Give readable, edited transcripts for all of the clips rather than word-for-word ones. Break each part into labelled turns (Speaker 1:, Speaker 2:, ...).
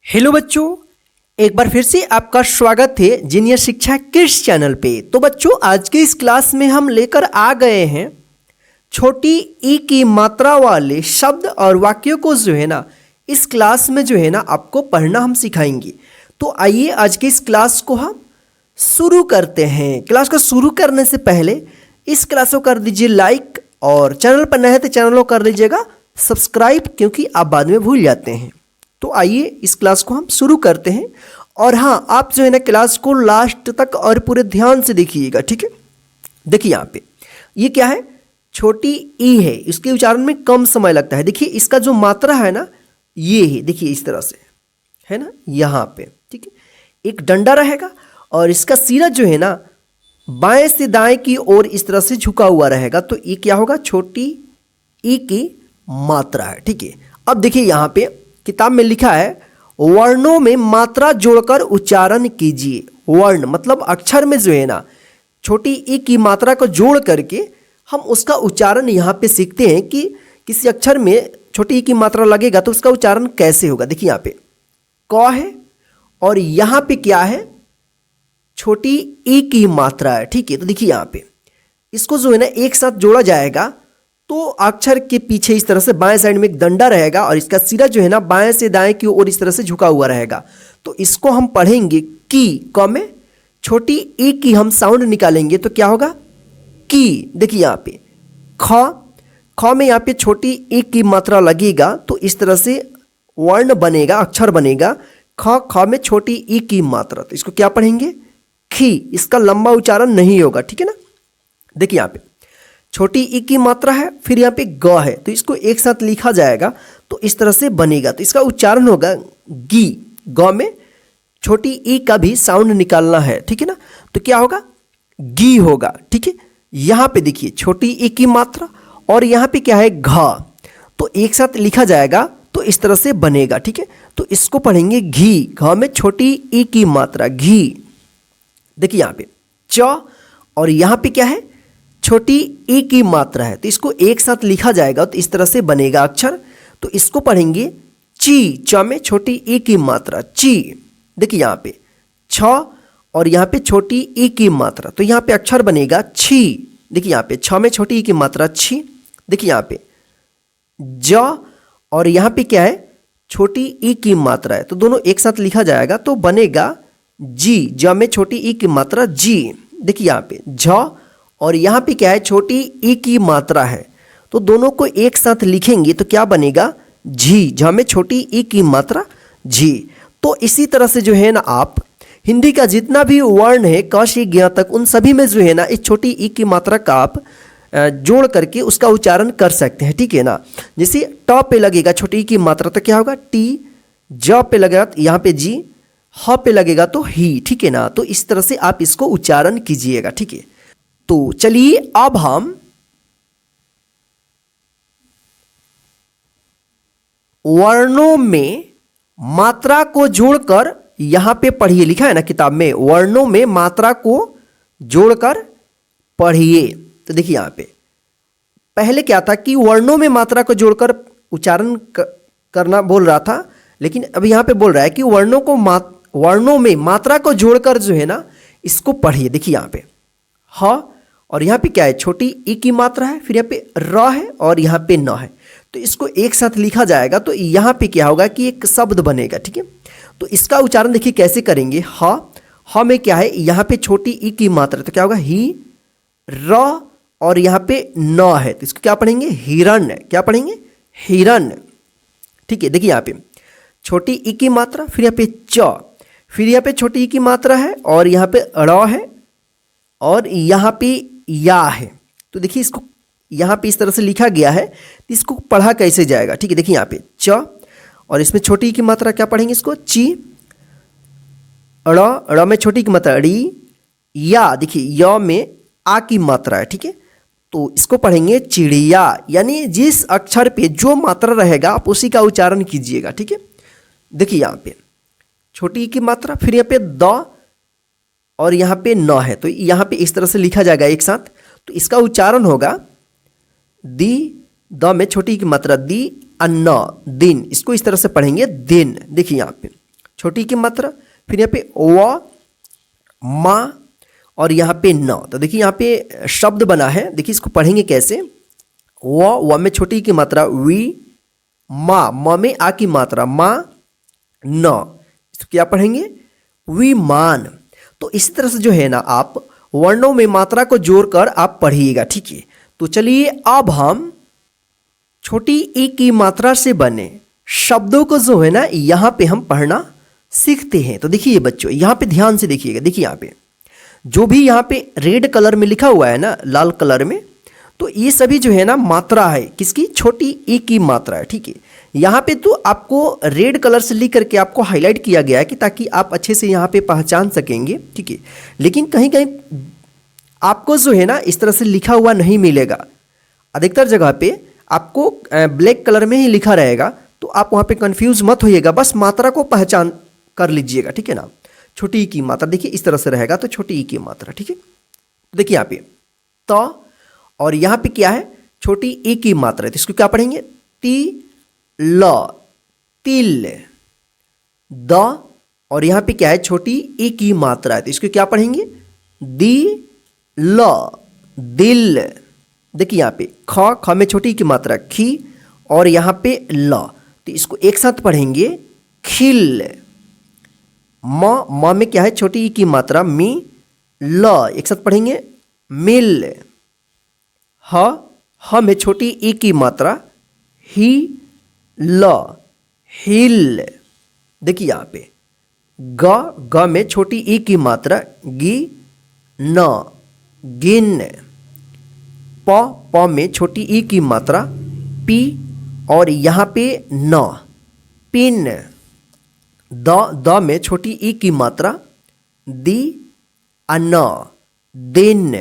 Speaker 1: Hello बच्चों, एक बार फिर से आपका स्वागत है जीनियर शिक्षा किड्स चैनल पे। तो बच्चों, आज के इस क्लास में हम लेकर आ गए हैं छोटी ई की मात्रा वाले शब्द और वाक्यों को जो है ना इस क्लास में जो है ना आपको पढ़ना हम सिखाएंगे। तो आइए आज के इस क्लास को हम शुरू करते हैं। क्लास को शुरू करने से पहले इस क्लास को कर दीजिए लाइक, और चैनल पर नए हैं तो चैनल को कर लीजिएगा सब्सक्राइब, क्योंकि आप बाद में भूल जाते हैं। तो आइए इस क्लास को हम शुरू करते हैं। और हाँ, आप जो है ना क्लास को लास्ट तक और पूरे ध्यान से देखिएगा, ठीक है। देखिए यहाँ पे ये क्या है, छोटी ई है, इसके उच्चारण में कम समय लगता है। देखिए इसका जो मात्रा है ना ये है, देखिए इस तरह से है ना यहाँ पे, ठीक है। एक डंडा रहेगा और इसका सिरा जो है ना बाएं से दाएं की ओर इस तरह से झुका हुआ रहेगा। तो ये क्या होगा, छोटी ई की मात्रा है, ठीक है। अब देखिए यहाँ पे किताब में लिखा है वर्णों में मात्रा जोड़कर उच्चारण कीजिए। वर्ण मतलब अक्षर में जो है ना छोटी ई की मात्रा को जोड़ करके हम उसका उच्चारण यहाँ पे सीखते हैं कि किसी अक्षर में छोटी ई की मात्रा लगेगा तो उसका उच्चारण कैसे होगा। देखिए यहाँ पे क है और यहाँ पे क्या है, छोटी ई की मात्रा है, ठीक है। तो देखिए यहाँ पे इसको जो है ना एक साथ जोड़ा जाएगा तो अक्षर के पीछे इस तरह से बाएं साइड में एक डंडा रहेगा और इसका सिरा जो है ना बाएं से दाएं की ओर इस तरह से झुका हुआ रहेगा। तो इसको हम पढ़ेंगे की, क में छोटी ई की हम साउंड निकालेंगे तो क्या होगा की। देखिए यहाँ पे ख में यहाँ पे छोटी ई की मात्रा लगेगा तो इस तरह से वर्ण बनेगा, अक्षर बनेगा ख में छोटी ई की मात्रा। तो इसको क्या पढ़ेंगे खी, इसका लंबा उच्चारण नहीं होगा, ठीक है ना। देखिए यहाँ पे छोटी ई की मात्रा है, फिर यहाँ पे ग है, तो इसको एक साथ लिखा जाएगा तो इस तरह से बनेगा। तो इसका उच्चारण होगा गी। ग में छोटी ई का भी साउंड निकालना है, ठीक है ना। तो क्या होगा गी होगा, ठीक है। यहाँ पे देखिए छोटी ई की मात्रा और यहाँ पे क्या है घ, तो एक साथ लिखा जाएगा तो इस तरह से बनेगा, ठीक है। तो इसको पढ़ेंगे घी। घ में छोटी ई की मात्रा घी। देखिए यहाँ पे च और यहाँ पे क्या है छोटी ई की मात्रा है, तो इसको एक साथ लिखा जाएगा तो इस तरह से बनेगा अक्षर। तो इसको पढ़ेंगे ची। च में छोटी ई की मात्रा ची। देखिए यहाँ पे छ और यहाँ पे छोटी ई की मात्रा, तो यहाँ पे अक्षर बनेगा छी। देखिए यहाँ पे छ में छोटी ई की मात्रा छी। देखिए यहाँ पे ज और यहाँ पे क्या है छोटी ई की मात्रा है, तो दोनों एक साथ लिखा जाएगा तो बनेगा जी। ज में छोटी ई की मात्रा जी। देखिए यहाँ पे झ और यहाँ पे क्या है छोटी ई की मात्रा है, तो दोनों को एक साथ लिखेंगे तो क्या बनेगा झी। झ में छोटी ई की मात्रा झी। तो इसी तरह से जो है ना आप हिंदी का जितना भी वर्ण है क से ज्ञ तक, उन सभी में जो है ना इस छोटी ई की मात्रा का आप जोड़ करके उसका उच्चारण कर सकते हैं, ठीक है ना। जैसे ट पे लगेगा छोटी ई की मात्रा तो क्या होगा टी, ज पे लगेगा यहाँ पे जी, ह पे लगेगा तो ही, ठीक है ना। तो इस तरह से आप इसको उच्चारण कीजिएगा, ठीक है। तो चलिए अब हम वर्णों में मात्रा को जोड़कर, यहां पे पढ़िए, लिखा है ना किताब में वर्णों में मात्रा को जोड़कर पढ़िए। तो देखिए यहां पे पहले क्या था कि वर्णों में मात्रा को जोड़कर उच्चारण करना बोल रहा था, लेकिन अब यहां पे बोल रहा है कि वर्णों में मात्रा को जोड़कर जो है ना इसको पढ़िए। देखिए यहां पे ह और यहाँ पे क्या है छोटी ई की मात्रा है, फिर यहाँ पे र है और यहाँ पे न है, तो इसको एक साथ लिखा जाएगा तो यहाँ पे क्या होगा कि एक शब्द बनेगा, ठीक है। तो इसका उच्चारण देखिए कैसे करेंगे। ह में क्या है यहाँ पे छोटी ई की मात्रा, तो क्या होगा ही, र और यहाँ पे न है, तो इसको क्या पढ़ेंगे हिरण्य। क्या पढ़ेंगे हिरण्य, ठीक है। देखिए यहाँ पे छोटी ई की मात्रा, फिर यहाँ पे च, फिर यहाँ पे छोटी ई की मात्रा है और यहाँ पे र है और यहाँ पे या है। तो देखिए इसको यहाँ पे इस तरह से लिखा गया है, तो इसको पढ़ा कैसे जाएगा, ठीक है। देखिए यहाँ पे च और इसमें छोटी की मात्रा क्या पढ़ेंगे इसको ची, ड़ में छोटी की मात्रा ड़ी, या देखिए य में आ की मात्रा है, ठीक है। तो इसको पढ़ेंगे चिड़िया, यानी जिस अक्षर पे जो मात्रा रहेगा आप उसी का उच्चारण कीजिएगा, ठीक है। देखिए यहाँ पे छोटी की मात्रा, फिर यहाँ पे द और यहाँ पे न है, तो यहाँ पे इस तरह से लिखा जाएगा एक साथ। तो इसका उच्चारण होगा दी, द में छोटी की मात्रा दी, अन्न दिन, इसको इस तरह से पढ़ेंगे दिन। देखिए यहाँ पे छोटी की मात्रा, फिर यहाँ पे व, मा और यहाँ पे न। तो देखिए यहाँ पे शब्द बना है, देखिए इसको पढ़ेंगे कैसे। व में छोटी की मात्रा वी, मा, म में आ की मात्रा मा, न, इसको क्या पढ़ेंगे विमान। तो इस तरह से जो है ना आप वर्णों में मात्रा को जोड़कर आप पढ़िएगा, ठीक है। तो चलिए अब हम छोटी ई की मात्रा से बने शब्दों को जो है ना यहाँ पे हम पढ़ना सीखते हैं। तो देखिए बच्चों यहाँ पे ध्यान से देखिएगा, देखिए यहाँ पे जो भी यहाँ पे रेड कलर में लिखा हुआ है ना, लाल कलर में, तो ये सभी जो है ना मात्रा है किसकी, छोटी ई की मात्रा है, ठीक है। यहाँ पे तो आपको रेड कलर से लिख करके आपको हाईलाइट किया गया है कि ताकि आप अच्छे से यहाँ पे पहचान सकेंगे, ठीक है। लेकिन कहीं कहीं आपको जो है ना इस तरह से लिखा हुआ नहीं मिलेगा, अधिकतर जगह पे आपको ब्लैक कलर में ही लिखा रहेगा, तो आप वहाँ पे कंफ्यूज मत होइएगा, बस मात्रा को पहचान कर लीजिएगा, ठीक है ना। छोटी ई की मात्रा देखिए इस तरह से रहेगा, तो छोटी ई की मात्रा, ठीक है। देखिए यहाँ पे तो, और यहाँ पे क्या है, छोटी ई की मात्रा है, तो इसको क्या पढ़ेंगे, ती ल, तिल, द, और यहाँ पे क्या है, छोटी ई की मात्रा है, तो इसको क्या पढ़ेंगे, दी ल, दिल। देखिए यहाँ पे ख में छोटी की मात्रा खी, और यहाँ पे ल, तो इसको एक साथ पढ़ेंगे खिल। म में क्या है, छोटी ई की मात्रा मी, ल, एक साथ पढ़ेंगे मिल। ह में छोटी ई की मात्रा ही, ल, हिल। देखिए यहाँ पे ग में छोटी ई की मात्रा गी, न, गिन। प में छोटी ई की मात्रा पी, और यहाँ पे न, पिन। द में छोटी ई की मात्रा दी, अन, दिन।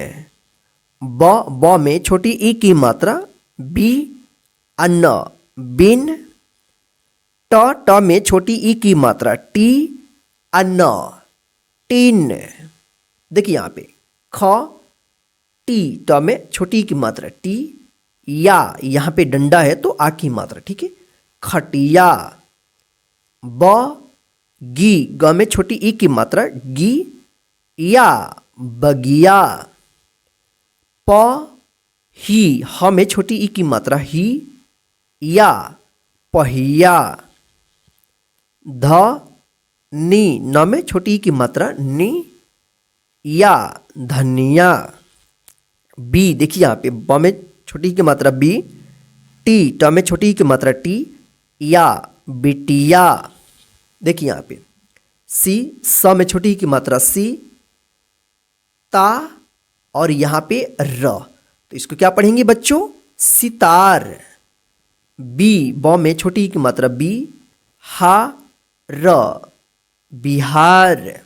Speaker 1: ब में छोटी ई की मात्रा बी, अन, बिन। ट में छोटी ई की मात्रा टी, अन, टिन। देखिए यहाँ पे ख टी, ट में छोटी की मात्रा टी, या यहाँ पे डंडा है तो आ की मात्रा, ठीक है, खटिया। ब गी, ग में छोटी ई की मात्रा गी, या बगिया। प ही, ह में छोटी ई की मात्रा ही, या पहिया। ध नी, न में छोटी ई की मात्रा नी, या धनिया। बी, देखिए यहाँ पे ब में छोटी की मात्रा बी, टी, ट में छोटी की मात्रा टी, या बिटिया। देखिए यहाँ पे सी, स में छोटी की मात्रा सी, ता, और यहाँ पे र, तो इसको क्या पढ़ेंगे बच्चों, सितार। बी, ब में छोटी की मात्रा बी, हा, र, बिहार।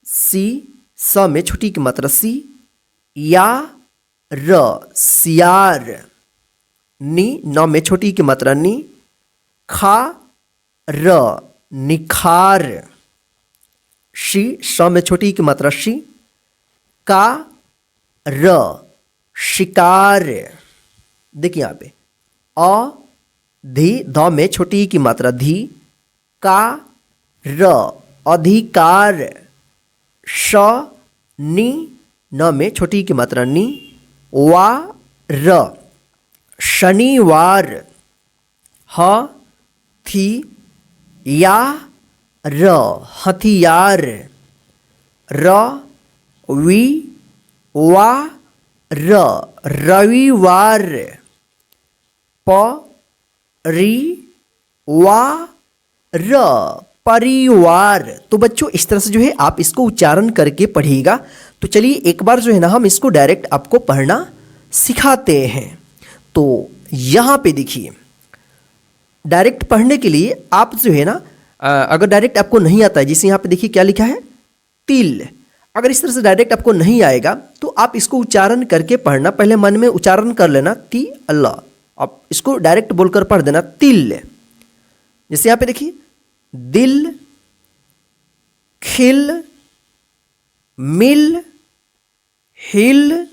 Speaker 1: सी, स में छोटी की मात्रा सी, या, र, सियार। नी, न में छोटी की मात्रा नी, खा, र, निखार। शी, स में छोटी की मात्रा शी, का, र, शिकार। देखिए यहाँ पे अ धी, ध में छोटी की मात्रा धी, का, र, अधिकार। श नी, न में छोटी की मात्रा नी, वा, र, शनिवार। ह थी, या, र, हथियार। र वी, वा, र, रविवार। प री, वा, र, परिवार। तो बच्चों इस तरह से जो है आप इसको उच्चारण करके पढ़िएगा। तो चलिए एक बार जो है ना हम इसको डायरेक्ट आपको पढ़ना सिखाते हैं। तो यहाँ पे देखिए डायरेक्ट पढ़ने के लिए आप जो है ना अगर डायरेक्ट आपको नहीं आता है, जैसे यहाँ पे देखिए क्या लिखा है, तिल। अगर इस तरह से डायरेक्ट आपको नहीं आएगा तो आप इसको उच्चारण करके पढ़ना, पहले मन में उच्चारण कर लेना ती अल्लाह, आप इसको डायरेक्ट बोलकर पढ़ देना तिल। जैसे यहाँ पे देखिए दिल, खिल, मिल, हिल,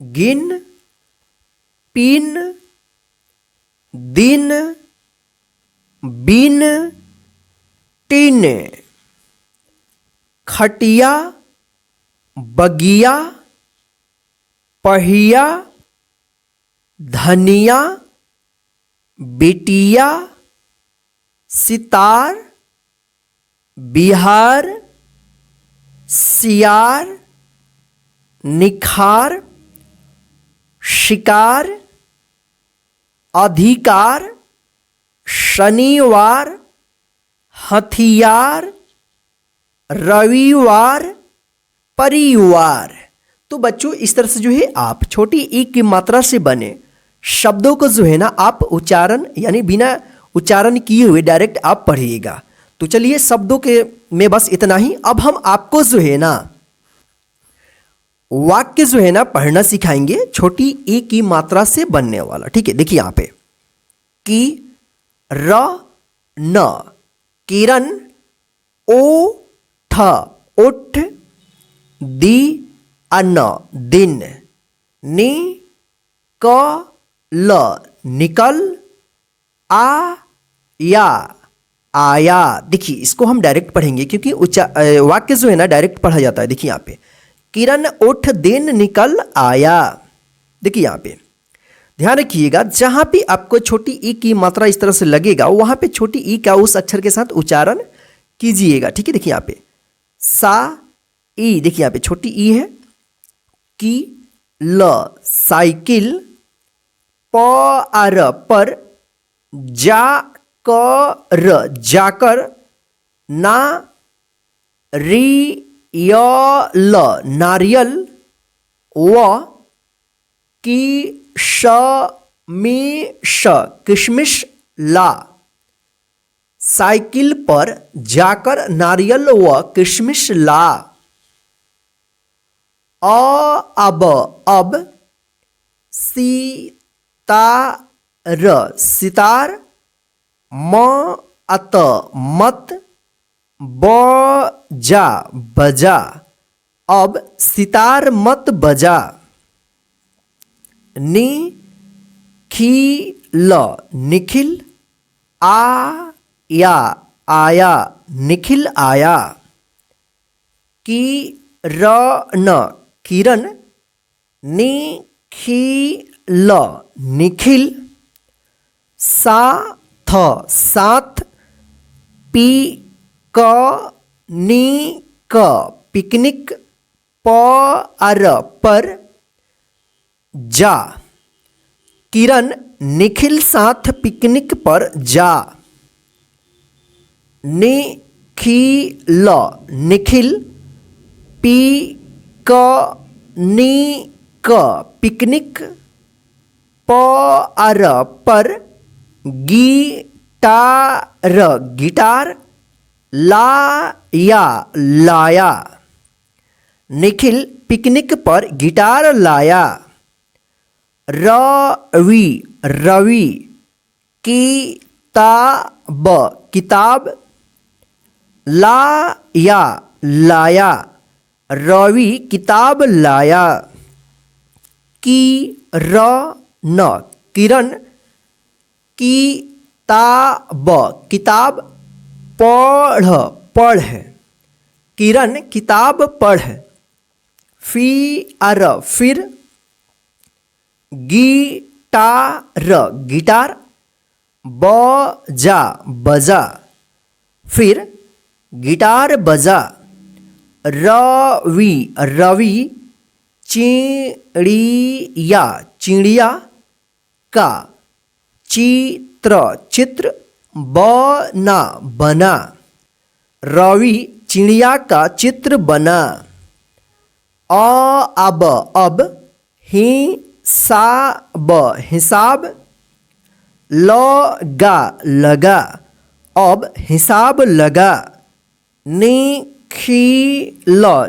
Speaker 1: गिन, पिन, दिन, बिन टिन, खटिया बगिया, पहिया धनिया, बिटिया सितार, बिहार सियार, निखार, शिकार, अधिकार, शनिवार, हथियार, रविवार, परिवार। तो बच्चों इस तरह से जो है आप छोटी ई की मात्रा से बने शब्दों को जो है ना आप उच्चारण यानी बिना उच्चारण किए हुए डायरेक्ट आप पढ़िएगा। तो चलिए शब्दों के में बस इतना ही। अब हम आपको जो है ना वाक्य जो है ना पढ़ना सिखाएंगे छोटी ई की मात्रा से बनने वाला। ठीक है, देखिए यहाँ पे कि र न, किरण, ओ ठ उठ, दी अन्न दिन, नि क ल निकल, आ या आया। देखिए इसको हम डायरेक्ट पढ़ेंगे क्योंकि वाक्य जो है ना डायरेक्ट पढ़ा जाता है। देखिए यहाँ पे किरण उठ दिन निकल आया। देखिए यहाँ पे ध्यान रखिएगा जहां पे आपको छोटी ई की मात्रा इस तरह से लगेगा वहां पे छोटी ई का उस अक्षर के साथ उच्चारण कीजिएगा। ठीक है, देखिए यहाँ पे सा ई, देखिए यहाँ पे छोटी ई है, की ल साइकिल, प आर पर, जा कर जाकर, ना री य ल नारियल, व की श मी श किशमिश, ला साइकिल पर जाकर नारियल व किशमिश ला, अब, सितार, अत मत, बजा। अब सितार मत बजा। निखिल निखिल, आया निखिल आया। किरण किरण, निखिल निखिल, साथ, पिकनिक, पर, जा। किरण निखिल साथ पिकनिक पर जा। निखिल निखिल, पिकनिक, पर, गिटार, लाया। निखिल पिकनिक पर गिटार लाया। रवि किताब, लाया रवि किताब लाया। किरण किताब पढ़। किरण किताब पढ़। फिर गिटार बजा। फिर गिटार बजा। रवि चिड़िया का चित्र बना। रवि चिड़िया का चित्र बना। अब हिसाब लगा। अब हिसाब लगा।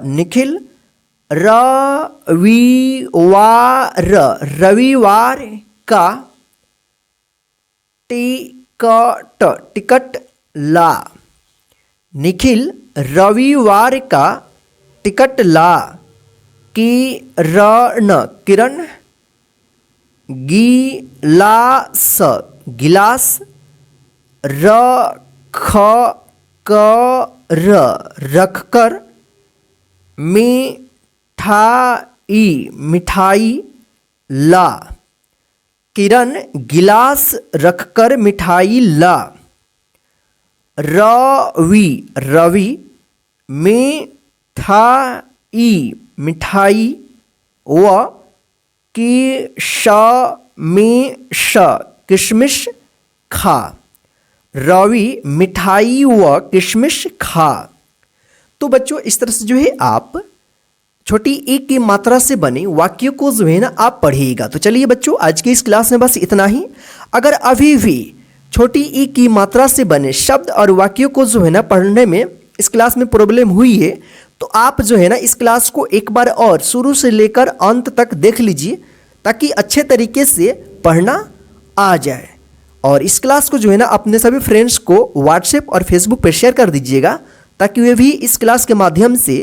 Speaker 1: निखिल रविवार का टिकट ला। निखिल रविवार का टिकट ला। किरण गिलास र ख क र रख कर, मिठाई मिठाई ला, किरण गिलास रखकर मिठाई ला, रवि रवि मिठाई मिठाई व किशमिश किशमिश खा, रवि मिठाई व किशमिश खा। तो बच्चों इस तरह से जो है आप छोटी ई की मात्रा से बने वाक्य को जो है ना आप पढ़िएगा। तो चलिए बच्चों आज की इस क्लास में बस इतना ही। अगर अभी भी छोटी ई की मात्रा से बने शब्द और वाक्यों को जो है ना पढ़ने में इस क्लास में प्रॉब्लम हुई है तो आप जो है ना इस क्लास को एक बार और शुरू से लेकर अंत तक देख लीजिए ताकि अच्छे तरीके से पढ़ना आ जाए। और इस क्लास को जो है ना अपने सभी फ्रेंड्स को व्हाट्सएप और फेसबुक पर शेयर कर दीजिएगा ताकि वे भी इस क्लास के माध्यम से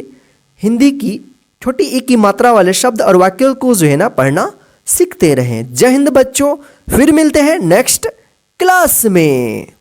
Speaker 1: हिंदी की छोटी ई की मात्रा वाले शब्द और वाक्यों को जो है ना पढ़ना सीखते रहें। जय हिंद बच्चों, फिर मिलते हैं नेक्स्ट क्लास में।